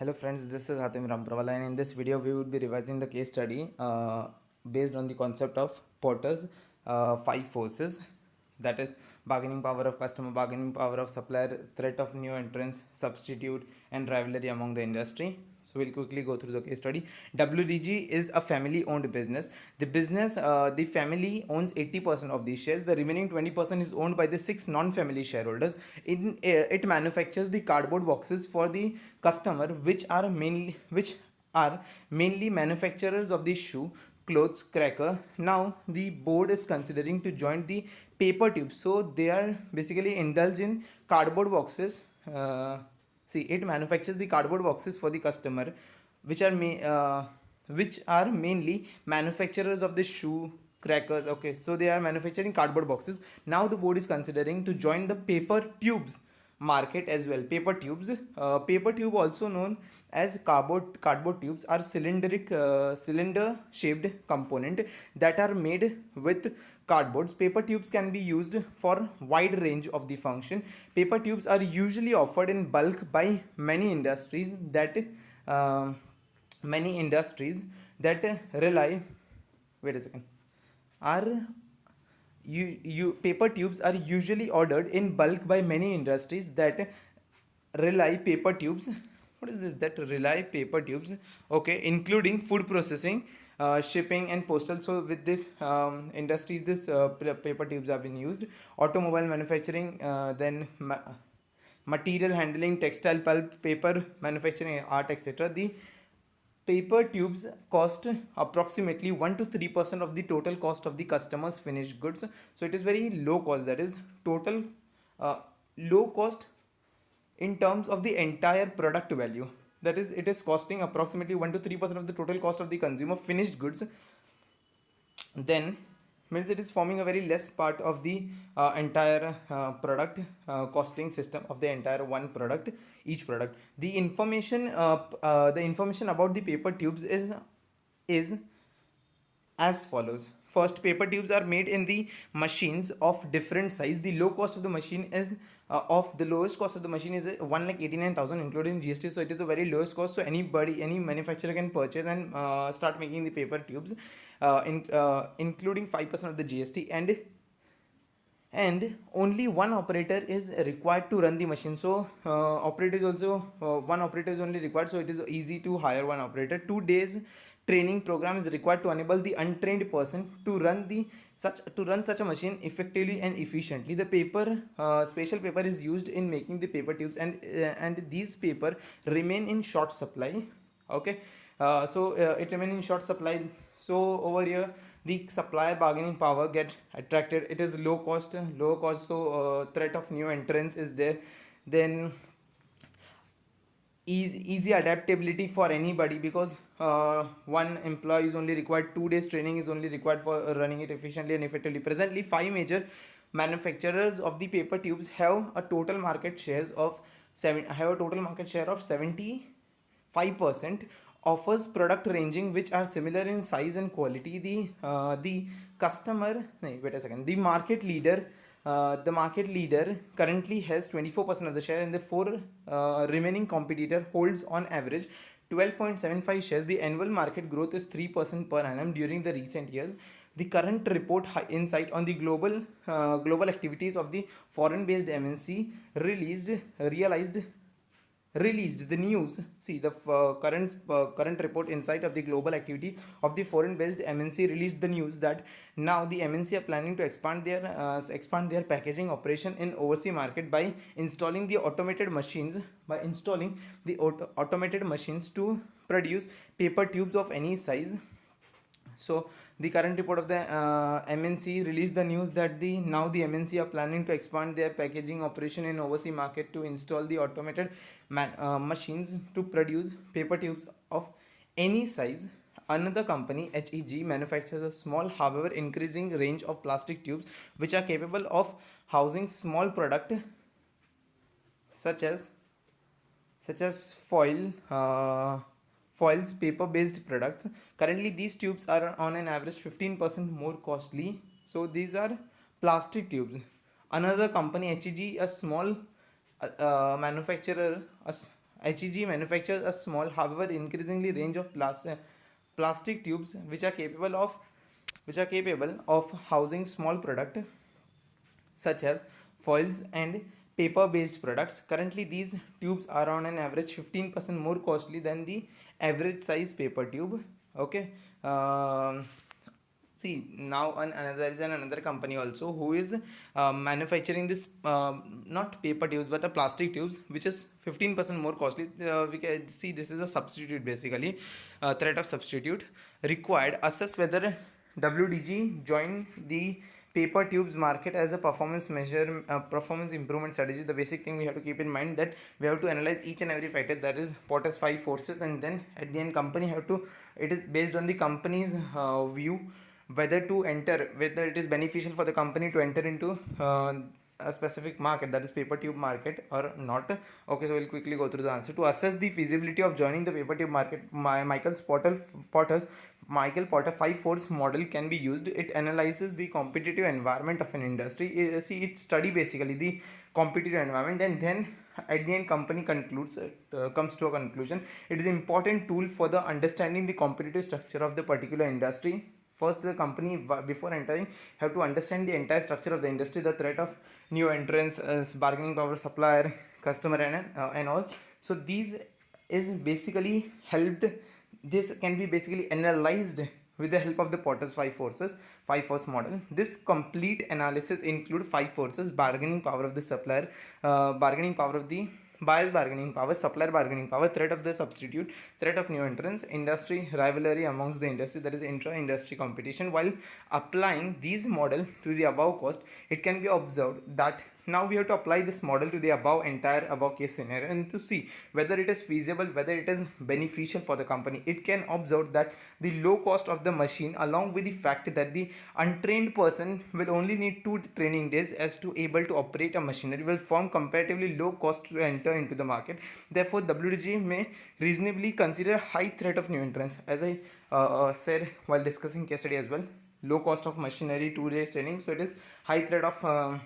Hello friends, this is Hatim Rampravala, and in this video we would be revising the case study based on the concept of Porter's five forces, that is bargaining power of customer, bargaining power of supplier, threat of new entrants, substitute, and rivalry among the industry. So we'll quickly go through the case study. WDG is a family-owned business. The family owns 80% of these shares. The remaining 20% is owned by the six non-family shareholders. It manufactures the cardboard boxes for the customer, which are mainly manufacturers of the shoe, clothes, cracker. Now the board is considering to join the paper tubes, so they are basically indulge in cardboard boxes. See, it manufactures the cardboard boxes for the customer, which are mainly manufacturers of the shoe, crackers. Okay, so they are manufacturing cardboard boxes. Now the board is considering to join the paper tubes market as well. Paper tube, also known as cardboard tubes, are cylinder shaped component that are made with cardboards. Paper tubes can be used for wide range of the function. Paper tubes are usually offered in bulk by uh, many industries that rely wait a second are you paper tubes are usually ordered in bulk by many industries that rely paper tubes. What is this that rely paper tubes? Okay, including food processing, shipping, and postal. So with this industries, this paper tubes have been used. Automobile manufacturing, then material handling, textile, pulp, paper manufacturing, art, etc. The paper tubes cost approximately 1 to 3% of the total cost of the customer's finished goods. So it is very low cost, that is total uh, low cost in terms of the entire product value. That is, it is costing approximately 1 to 3% of the total cost of the consumer finished goods. Then means it is forming a very less part of the entire product costing system of the entire one product, each product. The information about the paper tubes is as follows. First, paper tubes are made in the machines of different size. The low cost of the machine is of the lowest cost of the machine is 1,89,000 including GST. So it is the very lowest cost. So any manufacturer can purchase and start making the paper tubes, including 5% of the GST, and only one operator is required to run the machine. So operator is also one operator is only required, so it is easy to hire one operator. 2 days training program is required to enable the untrained person to run such a machine effectively and efficiently. The special paper is used in making the paper tubes, and these paper remain in short supply. Okay, it remain in short supply. So over here the supplier bargaining power get attracted. It is low cost, so threat of new entrants is there. Then easy adaptability for anybody, because one employee is only required, 2 days training is only required for running it efficiently and effectively. Presently, five major manufacturers of the paper tubes have a total market shares of 75%, offers product ranging which are similar in size and quality. The customer no, wait a second the market leader currently has 24% of the share, and the four remaining competitor holds on average 12.75 shares. The annual market growth is 3% per annum during the recent years. The current report insight on the global activities of the foreign based MNC released the news. See, the current report insight of the global activity of the foreign based MNC released the news that now the MNC are planning to expand their packaging operation in overseas market by installing the automated machines to produce paper tubes of any size. So the current report of the MNC released the news that the MNC are planning to expand their packaging operation in overseas market to install the automated machines to produce paper tubes of any size. Another company, HEG, manufactures a small, however increasing range of plastic tubes which are capable of housing small product such as foils, paper based products. Currently these tubes are on an average 15% more costly. So these are plastic tubes. Another company, HEG, a small manufacturer HEG manufactures a small, however increasingly range of plastic tubes which are capable of housing small product such as foils and paper based products. Currently, these tubes are on an average 15% more costly than the average size paper tube. Okay. Um, See now, there is another company also who is manufacturing this not paper tubes but a plastic tubes, which is 15% more costly. We can see this is a substitute, basically threat of substitute required. Assess whether WDG join the paper tubes market as a performance improvement strategy. The basic thing we have to keep in mind that we have to analyze each and every factor, that is Potter's 5 forces, and then at the end company have to, it is based on the company's view whether it is beneficial for the company to enter into a specific market, that is paper tube market, or not. Okay, so we'll quickly go through the answer. To assess the feasibility of joining the paper tube market, Potter's Michael Potter 5 force model can be used. It analyzes the competitive environment of an industry. It study basically the competitive environment, and then at the end company comes to a conclusion. It is an important tool for the understanding the competitive structure of the particular industry. First, the company, before entering, have to understand the entire structure of the industry, the threat of new entrants, bargaining power, supplier, customer, and all. So these is basically helped. This can be basically analyzed with the help of the Potter's 5 force model. This complete analysis include 5 forces: bargaining power of the supplier, bargaining power of the buyer's bargaining power, supplier bargaining power, threat of the substitute, threat of new entrants, industry rivalry amongst the industry, that is intra-industry competition. While applying these model to the above cost, it can be observed that now we have to apply this model to the above case scenario and to see whether it is feasible, whether it is beneficial for the company. It can observe that the low cost of the machine, along with the fact that the untrained person will only need 2 training days as to able to operate a machinery, will form comparatively low cost to enter into the market. Therefore, WDG may reasonably consider high threat of new entrants. As I said while discussing case study as well, low cost of machinery, 2 days training, so it is high threat of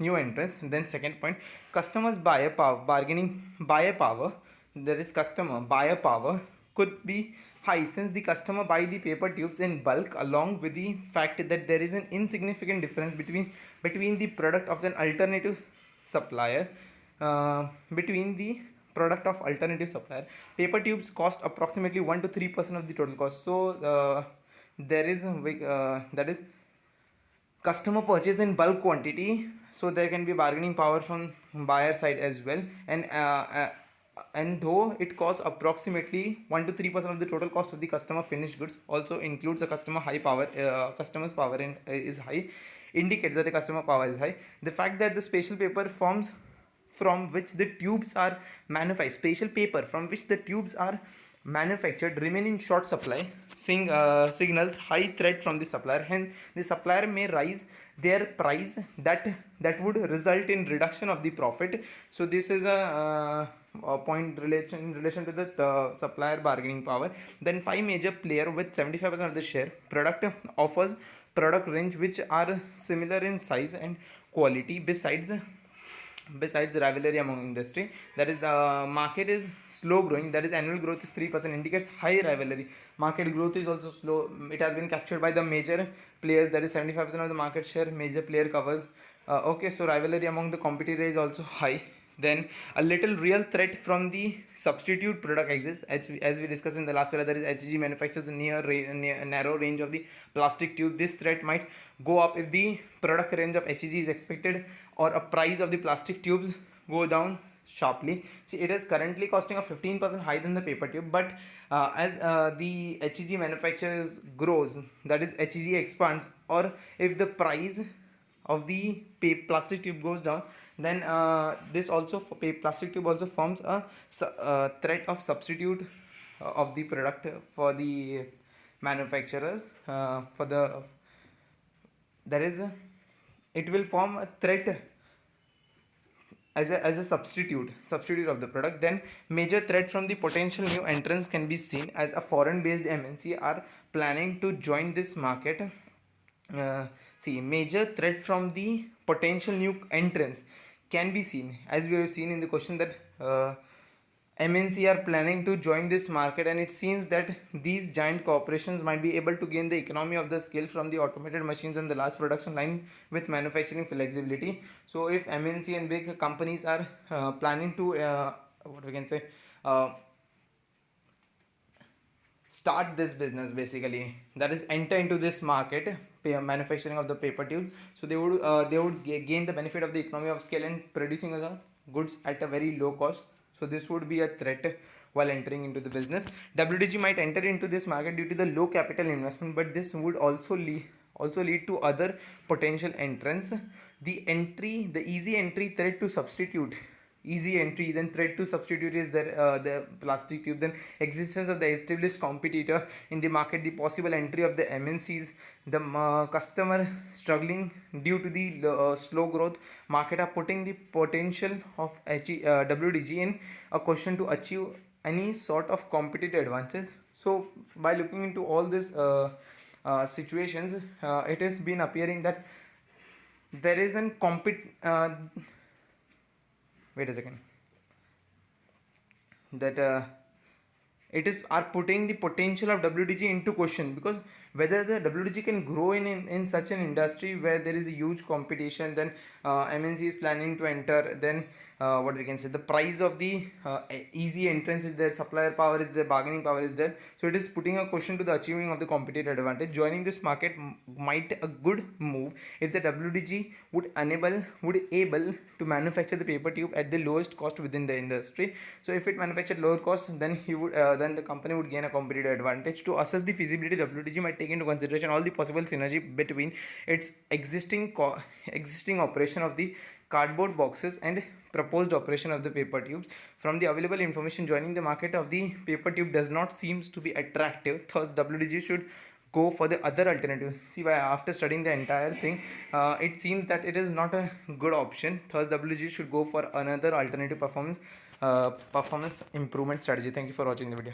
new entrants. Then second point, customers buyer power, there is customer buyer power could be high, since the customer buy the paper tubes in bulk, along with the fact that there is an insignificant difference between the product of an alternative supplier between the product of alternative supplier. Paper tubes cost approximately 1 to 3% of the total cost. So there is that is customer purchase in bulk quantity, so there can be bargaining power from buyer side as well. And though it costs approximately 1 to 3% of the total cost of the customer finished goods, also includes a customer's power is high, indicates that the customer power is high. The fact that the special paper forms from which the tubes are manufactured, special paper from which the tubes are manufactured, remain in short supply, signals high threat from the supplier. Hence, the supplier may raise their price, that would result in reduction of the profit. So this is a point in relation to the supplier bargaining power. Then 5 major player with 75% of the share. Product offers product range which are similar in size and quality. Besides rivalry among industry, that is the market is slow growing, that is annual growth is 3%, indicates high rivalry. Market growth is also slow. It has been captured by the major players, that is 75% of the market share major player covers. Okay, so rivalry among the competitor is also high. Then a little real threat from the substitute product exists. As we discussed in the last video, that is HG manufactures the narrow range of the plastic tube. This threat might go up if the product range of HEG is expected, or a price of the plastic tubes go down sharply. See, it is currently costing a 15% higher than the paper tube, but as the HEG manufacturers grows, that is HEG expands, or if the price of the plastic tube goes down, then this also plastic tube also forms a threat of substitute of the product for the manufacturers. For the There is it will form a threat as a substitute of the product. Then major threat from the potential new entrants can be seen as a foreign based MNC are planning to join this market. Major threat from the potential new entrants can be seen, as we have seen in the question, that MNC are planning to join this market, and it seems that these giant corporations might be able to gain the economy of the scale from the automated machines and the large production line with manufacturing flexibility. So if MNC and big companies are planning to what we can say uh, start this business, basically, that is enter into this market, manufacturing of the paper tubes, so they would gain the benefit of the economy of scale and producing the goods at a very low cost. So this would be a threat while entering into the business. WDG might enter into this market due to the low capital investment, but this would also lead to other potential entrants. The easy entry threat to substitute easy entry, then threat to substitute is there, the plastic tube, then existence of the established competitor in the market, the possible entry of the MNCs, the customer struggling due to the slow growth market are putting the potential of WDG in a question to achieve any sort of competitive advantage. So by looking into all these situations, it has been appearing that there is an wait a second, that it is are putting the potential of WDG into question, because whether the WDG can grow in such an industry where there is a huge competition, then MNC is planning to enter, then what we can say, the price of the easy entrance is there, supplier power is there, bargaining power is there, so it is putting a question to the achieving of the competitive advantage. Joining this market might a good move if the WDG would able to manufacture the paper tube at the lowest cost within the industry. So if it manufactured lower cost, then then the company would gain a competitive advantage. To assess the feasibility, WDG might take into consideration all the possible synergy between its existing operation of the cardboard boxes and proposed operation of the paper tubes. From the available information, joining the market of the paper tube does not seems to be attractive. Thus, WDG should go for the other alternative. See, why after studying the entire thing, it seems that it is not a good option. Thus, WG should go for another alternative performance improvement strategy. Thank you for watching the video.